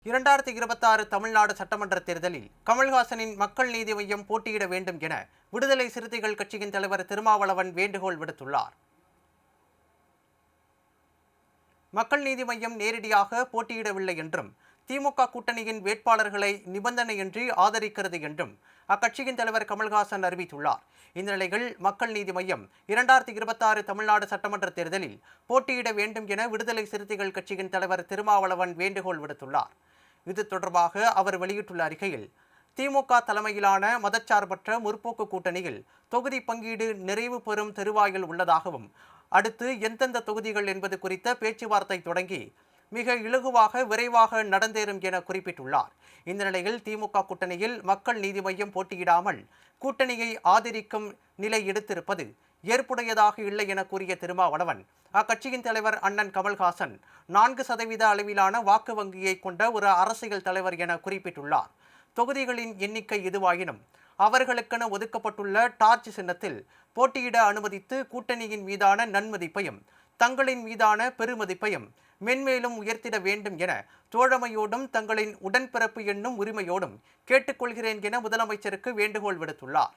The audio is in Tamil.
2026 தமிழ்நாடு சட்டமன்ற தேர்தலில் கமல்ஹாசனின் மக்கள் நீதி மய்யம் போட்டியிட வேண்டும் என விடுதலை சிறுத்தைகள் கட்சியின் தலைவர் திருமாவளவன் வேண்டுகோள் விடுத்துள்ளார். மக்கள் நீதி மய்யம் நேரடியாக போட்டியிடவில்லை என்றும் திமுக கூட்டணியின் வேட்பாளர்களை நிபந்தனையின்றி ஆதரிக்கிறது என்றும் அக்கட்சியின் தலைவர் கமல்ஹாசன் அறிவித்துள்ளார். இந்த நிலையில் மக்கள் நீதி மய்யம் 2026 தமிழ்நாடு சட்டமன்ற தேர்தலில் போட்டியிட வேண்டும் என விடுதலை சிறுத்தைகள் கட்சியின் தலைவர் திருமாவளவன் வேண்டுகோள் விடுத்துள்ளார். இது தொடர்பாக அவர் வெளியிட்டுள்ள அறிக்கையில், திமுக தலைமையிலான மதச்சார்பற்ற முற்போக்கு கூட்டணியில் தொகுதி பங்கீடு நிறைவு பெறும் தருவாயில் உள்ளதாகவும், அடுத்து எந்தெந்த தொகுதிகள் என்பது குறித்த பேச்சுவார்த்தை தொடங்கி மிக இலகுவாக விரைவாக நடந்தேறும் என குறிப்பிட்டுள்ளார். இந்த நிலையில் திமுக கூட்டணியில் மக்கள் நீதி மய்யம் போட்டியிடாமல் கூட்டணியை ஆதரிக்கும் நிலை எடுத்திருப்பது ஏற்புடையதாக இல்லை என கூறிய திருமாவளவன், அக்கட்சியின் தலைவர் அண்ணன் கமல்ஹாசன் 4% அளவிலான வாக்கு வங்கியை கொண்ட ஒரு அரசியல் தலைவர் என குறிப்பிட்டுள்ளார். தொகுதிகளின் எண்ணிக்கை எதுவாயினும் அவர்களுக்கென ஒதுக்கப்பட்டுள்ள டார்ச் சின்னத்தில் போட்டியிட அனுமதித்து கூட்டணியின் மீதான நன்மதிப்பையும் தங்களின் மீதான பெருமதிப்பையும் மென்மேலும் உயர்த்திட வேண்டும் என தோழமையோடும் தங்களின் உடன்பிறப்பு என்னும் உரிமையோடும் கேட்டுக்கொள்கிறேன் என முதலமைச்சருக்கு வேண்டுகோள் விடுத்துள்ளார்.